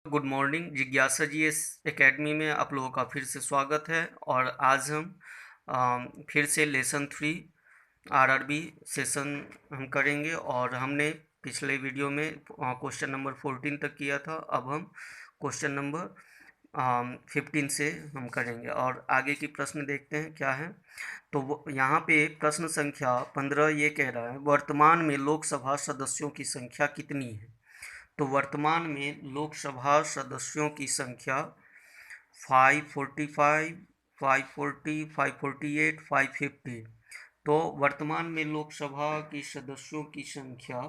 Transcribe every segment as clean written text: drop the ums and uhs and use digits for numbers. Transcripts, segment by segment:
Good morning. जिज्ञासा GS academy में आप लोगों का फिर से स्वागत है। और आज हम फिर से लेसन 3 आरआरबी सेशन हम करेंगे। और हमने पिछले वीडियो में क्वेश्चन नंबर 14 तक किया था। अब हम क्वेश्चन नंबर 15 से हम करेंगे और आगे की प्रश्न देखते हैं क्या है। तो यहाँ पे प्रश्न संख्या 15 ये कह रहा है, वर्तमान में लोकसभा सदस्यों की संख्या कितनी है। तो वर्तमान में लोकसभा सदस्यों की संख्या 545, 540, 548, 550। तो वर्तमान में लोकसभा की सदस्यों की संख्या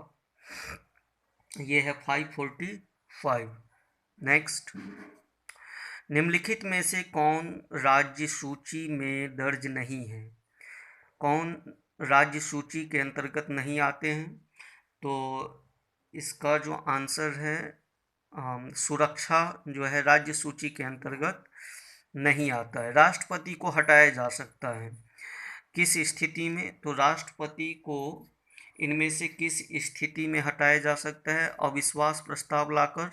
ये है 545। नेक्स्ट, निम्नलिखित में से कौन राज्य सूची में दर्ज नहीं है। कौन राज्य सूची के अंतर्गत नहीं आते हैं। तो इसका जो आंसर है सुरक्षा जो है राज्य सूची के अंतर्गत नहीं आता है। राष्ट्रपति को हटाया जा सकता है किस स्थिति में। तो राष्ट्रपति को इनमें से किस स्थिति में हटाया जा सकता है। अविश्वास प्रस्ताव लाकर,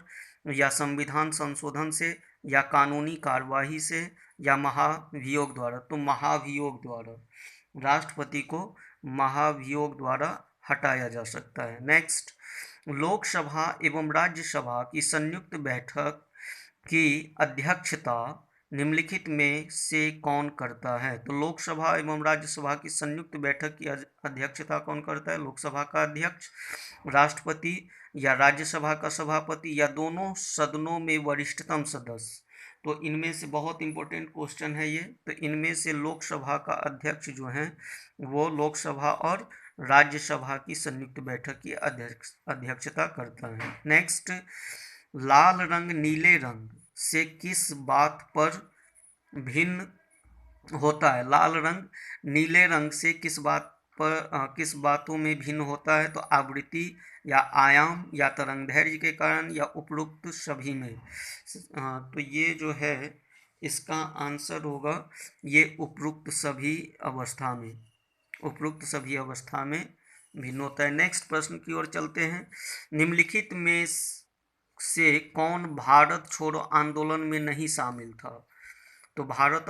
या संविधान संशोधन से, या कानूनी कार्यवाही से, या महाभियोग द्वारा। तो महाभियोग द्वारा राष्ट्रपति को महाभियोग द्वारा हटाया जा सकता है। नेक्स्ट, लोकसभा एवं राज्यसभा की संयुक्त बैठक की अध्यक्षता निम्नलिखित में से कौन करता है। तो लोकसभा एवं राज्यसभा की संयुक्त बैठक की अध्यक्षता कौन करता है। लोकसभा का अध्यक्ष, राष्ट्रपति, या राज्यसभा का सभापति, या दोनों सदनों में वरिष्ठतम सदस्य। तो इनमें से बहुत इंपॉर्टेंट क्वेश्चन है ये। तो इनमें से लोकसभा का अध्यक्ष जो है वो लोकसभा और राज्यसभा की संयुक्त बैठक की अध्यक्षता करता है। नेक्स्ट, लाल रंग नीले रंग से किस बात पर भिन्न होता है। लाल रंग नीले रंग से किस बात पर किस बातों में भिन्न होता है। तो आवृत्ति, या आयाम, या तरंगदैर्घ्य के कारण, या उपरोक्त सभी में। तो ये जो है इसका आंसर होगा ये उपरोक्त सभी अवस्था में, उपरोक्त सभी अवस्था में भिन्न होता है। नेक्स्ट प्रश्न की ओर चलते हैं। निम्नलिखित में से कौन भारत छोड़ो आंदोलन में नहीं शामिल था। तो भारत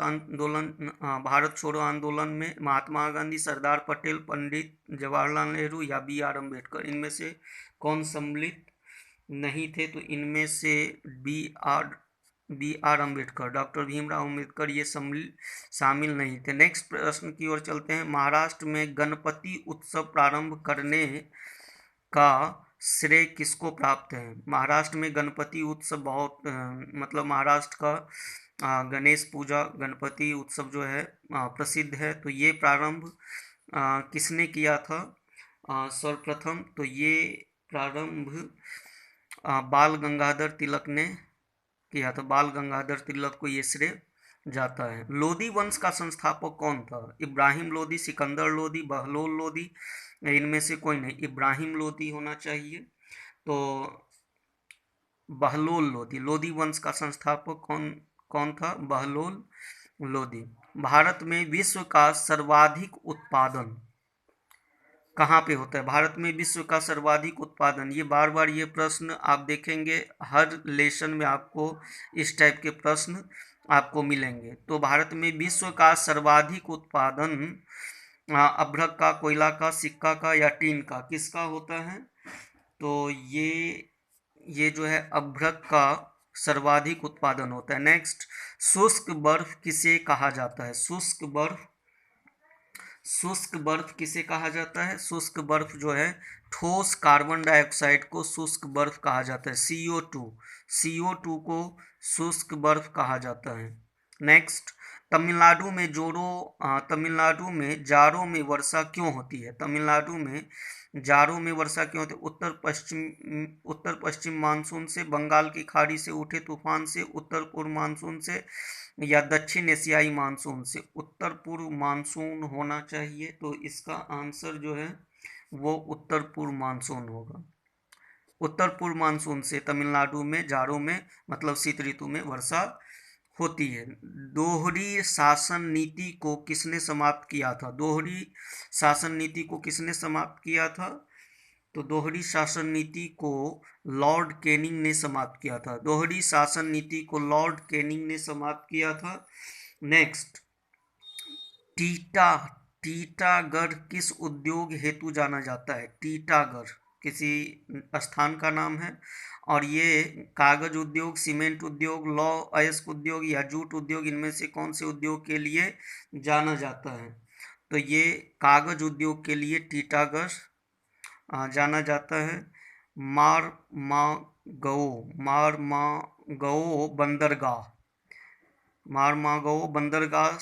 छोड़ो आंदोलन में महात्मा गांधी, सरदार पटेल, पंडित जवाहरलाल नेहरू, या बी आर अम्बेडकर, इनमें से कौन सम्मिलित नहीं थे। तो इनमें से B R Ambedkar, doctor Bhimrao Ambedkar ये शामिल नहीं थे। नेक्स्ट प्रश्न की ओर चलते हैं। महाराष्ट्र में गणपति उत्सव प्रारंभ करने का श्रेय किसको प्राप्त है। महाराष्ट्र में गणपति उत्सव बहुत मतलब महाराष्ट्र का गणेश पूजा गणपति उत्सव जो है प्रसिद्ध है। तो ये प्रारंभ किसने किया था सर्वप्रथम। तो ये प्रारंभ बाल गंगाधर तिलक ने किया था। बाल गंगाधर तिलक को ये श्रेय जाता है। लोधी वंश का संस्थापक कौन था। इब्राहिम लोधी, सिकंदर लोधी, बहलोल लोधी, इनमें से कोई नहीं। इब्राहिम लोधी होना चाहिए। तो बहलोल लोधी, लोधी वंश का संस्थापक कौन था। बहलोल लोधी। भारत में विश्व का सर्वाधिक उत्पादन कहाँ पे होता है। भारत में विश्व का सर्वाधिक उत्पादन, ये बार बार ये प्रश्न आप देखेंगे हर लेसन में आपको इस टाइप के प्रश्न आपको मिलेंगे। तो भारत में विश्व का सर्वाधिक उत्पादन अभ्रक का, कोयला का, सिक्का का, या टीन का किसका होता है। तो ये जो है अभ्रक का सर्वाधिक उत्पादन होता है। नेक्स्ट, शुष्क बर्फ किसे कहा जाता है। शुष्क बर्फ किसे कहा जाता है। शुष्क बर्फ जो है ठोस कार्बन डाइऑक्साइड को शुष्क बर्फ कहा जाता है। CO2 को शुष्क बर्फ कहा जाता है। नेक्स्ट, तमिलनाडु में जाड़ों में वर्षा क्यों होती है। तमिलनाडु में जाड़ों में वर्षा क्यों होती है। उत्तर पश्चिम मानसून से, बंगाल की खाड़ी से उठे तूफान से, उत्तर पूर्व मानसून से, या दक्षिण एशियाई मानसून से। उत्तर पूर्व मानसून होना चाहिए। तो इसका आंसर जो है वो उत्तर पूर्व मानसून होगा। उत्तर पूर्व मानसून से तमिलनाडु में जाड़ों में मतलब शीत ऋतु में वर्षा होती है। दोहरी शासन नीति को किसने समाप्त किया था। दोहरी शासन नीति को किसने समाप्त किया था। तो दोहरी शासन नीति को लॉर्ड कैनिंग ने समाप्त किया था। दोहरी शासन नीति को लॉर्ड कैनिंग ने समाप्त किया था। नेक्स्ट, टीटागढ़ किस उद्योग हेतु जाना जाता है? टीटागढ़ किसी स्थान का नाम है और ये कागज उद्योग, सीमेंट उद्योग, लौह अयस्क उद्योग या जूट उद्योग, इनमें से कौन से उद्योग के लिए जाना जाता है? तो ये कागज उद्योग के लिए टीटागढ़ जाना जाता है। मारमागो बंदरगाह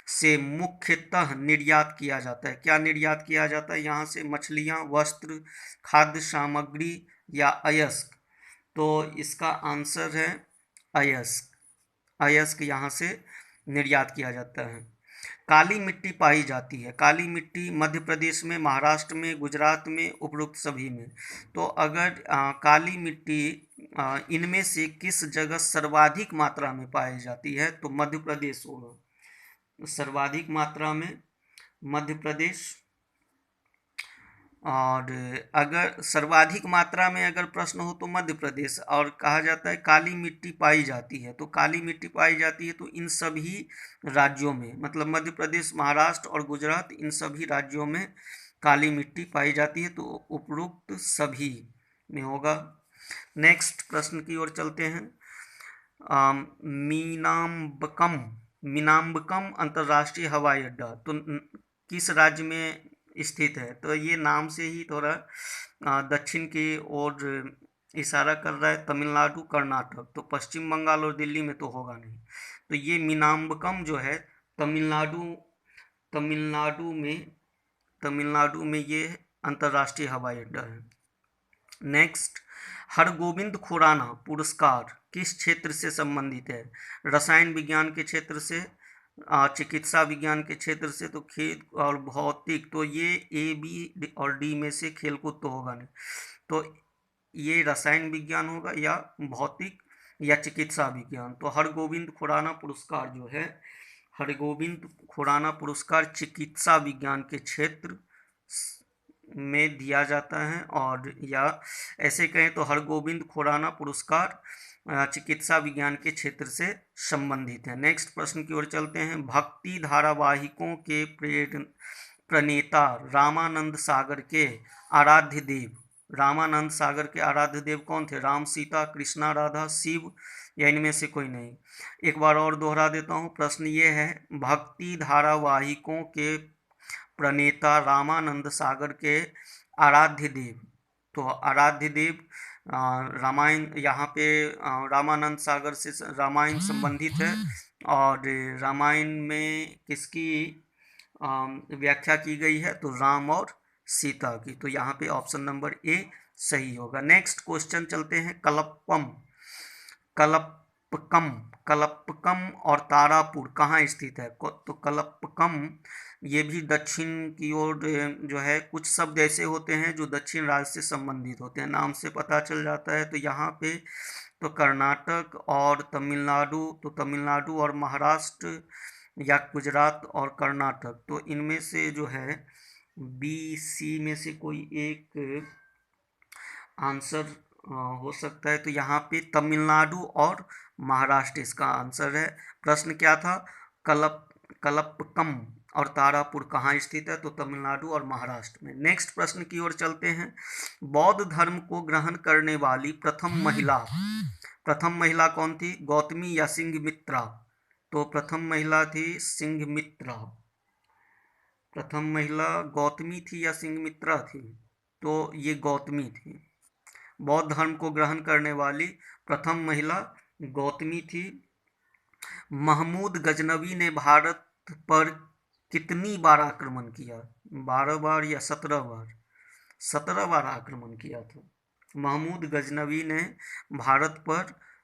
से मुख्यतः निर्यात किया जाता है। क्या निर्यात किया जाता है यहाँ से? मछलियाँ, वस्त्र, खाद्य सामग्री या अयस्क? तो इसका आंसर है अयस्क। अयस्क यहाँ से निर्यात किया जाता है। काली मिट्टी पाई जाती है। काली मिट्टी मध्य प्रदेश में, महाराष्ट्र में, गुजरात में, उपरोक्त सभी में। तो अगर काली मिट्टी इनमें से किस जगह सर्वाधिक मात्रा में पाई जाती है तो मध्य प्रदेश होगा। सर्वाधिक मात्रा में मध्य प्रदेश। और अगर सर्वाधिक मात्रा में अगर प्रश्न हो तो मध्य प्रदेश, और कहा जाता है काली मिट्टी पाई जाती है, तो काली मिट्टी पाई जाती है तो इन सभी राज्यों में, मतलब मध्य प्रदेश, महाराष्ट्र और गुजरात, इन सभी राज्यों में काली मिट्टी पाई जाती है, तो उपरोक्त सभी में होगा। नेक्स्ट प्रश्न की ओर चलते हैं। मीनाम्बकम अंतर्राष्ट्रीय हवाई अड्डा तो किस राज्य में स्थित है? तो ये नाम से ही थोड़ा दक्षिण की ओर इशारा कर रहा है। तमिलनाडु, कर्नाटक, तो पश्चिम बंगाल और दिल्ली में तो होगा नहीं। तो ये मीनाम्बकम जो है तमिलनाडु में ये अंतर्राष्ट्रीय हवाई अड्डा है। नेक्स्ट, हरगोविंद खुराना पुरस्कार किस क्षेत्र से संबंधित है? रसायन विज्ञान के क्षेत्र से, चिकित्सा विज्ञान के क्षेत्र से, तो खेल और भौतिक, तो ये ए, बी और डी में से खेलकूद तो होगा नहीं, तो ये रसायन विज्ञान होगा या भौतिक या चिकित्सा विज्ञान। तो हरगोविंद खुराना पुरस्कार जो है, हरगोविंद खुराना पुरस्कार चिकित्सा विज्ञान के क्षेत्र में दिया जाता है, और या ऐसे कहें तो हरगोविंद खुराना पुरस्कार चिकित्सा विज्ञान के क्षेत्र से संबंधित है। नेक्स्ट प्रश्न की ओर चलते हैं। भक्ति धारावाहिकों के प्रणेता रामानंद सागर के आराध्य देव कौन थे? राम, सीता, कृष्णा, राधा, शिव या इनमें से कोई नहीं? एक बार और दोहरा देता हूँ, प्रश्न ये है, भक्ति धारावाहिकों के प्रणेता रामानंद सागर के आराध्य देव, तो आराध्य देव रामायण, यहाँ पे रामानंद सागर से रामायण संबंधित है, और रामायण में किसकी व्याख्या की गई है? तो राम और सीता की। तो यहाँ पे ऑप्शन नंबर ए सही होगा। नेक्स्ट क्वेश्चन चलते हैं। कलपकम और तारापुर कहाँ स्थित है? तो कलपकम ये भी दक्षिण की ओर जो है, कुछ शब्द ऐसे होते हैं जो दक्षिण राज्य से संबंधित होते हैं, नाम से पता चल जाता है। तो यहाँ पे तो कर्नाटक और तमिलनाडु, तो तमिलनाडु और महाराष्ट्र या गुजरात और कर्नाटक, तो इनमें से जो है बी, सी में से कोई एक आंसर हो सकता है। तो यहाँ पे तमिलनाडु और महाराष्ट्र इसका आंसर है। प्रश्न क्या था? कलपकम और तारापुर कहाँ स्थित है? तो तमिलनाडु और महाराष्ट्र में। नेक्स्ट प्रश्न की ओर चलते हैं। बौद्ध धर्म को ग्रहण करने वाली प्रथम महिला कौन थी? गौतमी या सिंघमित्रा? तो प्रथम महिला थी सिंघमित्रा। प्रथम महिला गौतमी थी या सिंघमित्रा थी? तो ये गौतमी थी। बौद्ध धर्म को ग्रहण करने वाली प्रथम महिला गौतमी थी। महमूद गजनवी ने भारत पर कितनी बार आक्रमण किया? 12 बार या 17 बार? 17 बार आक्रमण किया था। महमूद गजनवी ने भारत पर